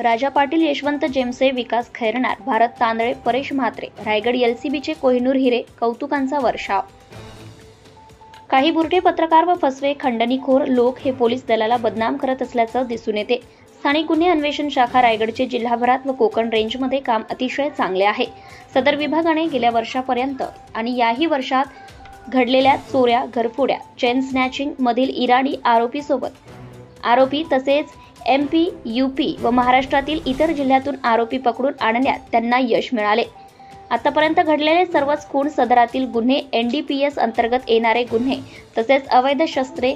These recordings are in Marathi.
राजा पाटील, यशवंत जेमसे, विकास खैरनार, भारत तांदळे, परेश म्हात्रे, रायगड एलसीबीचे कोहिनूर हिरे, कौतुकांचा वर्षाव। काही बुरटे पत्रकार व फसवे खंडणीखोर लोक हे पोलीस दलाला बदनाम करत असल्याचं दिसून येते। स्थानिक गुन्हे अन्वेषण शाखा रायगडचे जिल्हाभरात व कोकण रेंजमध्ये काम अतिशय चांगले आहे। सदर विभागाने गेल्या वर्षापर्यंत आणि याही वर्षात घडलेल्या चोऱ्या, घरफोड्या, चेन स्नॅचिंग मधील इराणी आरोपी तसेच MP, UP व महाराष्ट्रातील इतर जिल्ह्यातून आरोपी पकडून आणण्यात त्यांना यश मिळाले। आतापर्यंत घडलेले सर्वच खून, सदरातील गुन्हे, NDPS अंतर्गत येणारे गुन्हे तसेच अवैध शस्त्रे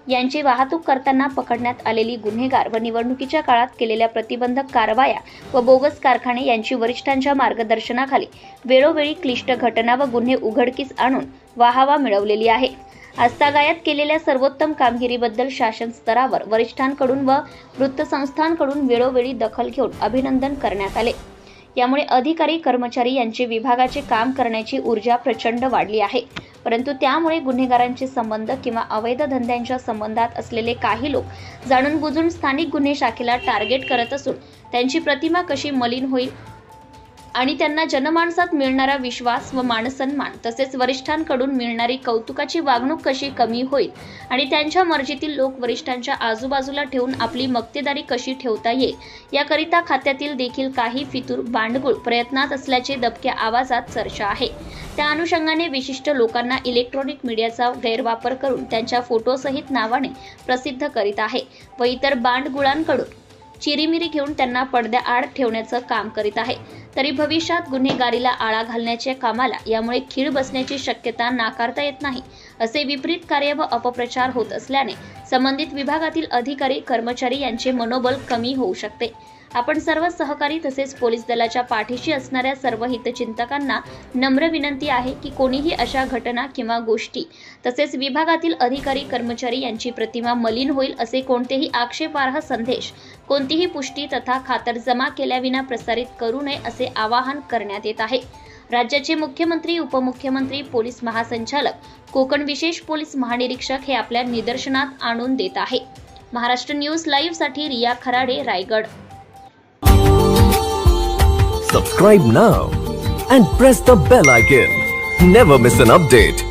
यांची वाहतूक करताना पकडण्यात आलेली गुन्हेगार व निवडणुकीच्या काळात केलेल्या प्रतिबंधक कारवाया व बोगस कारखाने यांची वरिष्ठांच्या मार्गदर्शनाखाली वेळोवेळी क्लिष्ट घटना व गुन्हे उघडकीस आणून वाहवा मिळवलेली आहे। आजतागायत केलेल्या सर्वोत्तम कामगिरीबद्दल शासन स्तरावर वरिष्ठांकडून व वृत्तसंस्थांकडून वेळोवेळी दखल घेऊन अभिनंदन करण्यात आले। यामुळे अधिकारी, कर्मचारी यांचे विभागाचे काम करण्याची ऊर्जा प्रचंड वाढली आहे। परंतु त्यामुळे गुन्हेगारांचे संबंध किंवा अवैध धंद्यांच्या संबंधात असलेले काही लोक जाणून बुजून स्थानिक गुन्हे शाखेला टार्गेट करत असून त्यांची प्रतिमा कशी मलिन होईल आणि त्यांना जनमानसात मिळणारा विश्वास व मानसन्मान तसेच वरिष्ठांकडून मिळणारी कौतुकाची वागणूक कशी कमी होईल आणि त्यांच्या मर्जीतील लोक वरिष्ठांच्या आजूबाजूला ठेवून आपली मक्तेदारी कशी ठेवता येईल याकरिता खात्यातील देखील काही फितूर बांडगुळ प्रयत्नात असल्याचे दबक्या आवाजात चर्चा आहे। त्या अनुषंगाने विशिष्ट लोकांना इलेक्ट्रॉनिक मीडियाचा गैरवापर करून त्यांच्या फोटोसहित नावाने प्रसिद्ध करीत आहे व इतर बांडगुळांकडून चिरीमिरी घेऊन त्यांना पडद्याआड ठेवण्याचं काम करीत आहे। तरी भविष्यात गुन्हेगारीला आळा घालण्याच्या कामाला यामुळे खीळ बसण्याची शक्यता नाकारता येत नाही। असे विपरीत कार्य व अपप्रचार होत असल्याने संबंधित विभागातील अधिकारी, कर्मचारी यांचे मनोबल कमी होऊ शकते। आपण सर्व सहकारी तसेच पोलीस दलाच्या पाठीशी असणाऱ्या सर्व हितचिंतकांना नम्र विनंती आहे की कोणीही अशा घटना किंवा गोष्टी तसेच विभागातील अधिकारी, कर्मचारी यांची प्रतिमा मलिन होईल असे कोणतेही आक्षेपार्ह संदेश कोणतीही पुष्टी तथा खातरजमा केल्याविना प्रसारित करू नये असे आवाहन करण्यात येत आहे। राज्याचे मुख्यमंत्री, उपमुख्यमंत्री, पोलीस महासंचालक, कोकण विशेष पोलीस महानिरीक्षक हे आपल्या निदर्शनात आणून देत आहे। महाराष्ट्र न्यूज लाईव्ह साठी Riya Kharade, Raigad. Subscribe now and press the bell icon. Never miss an update.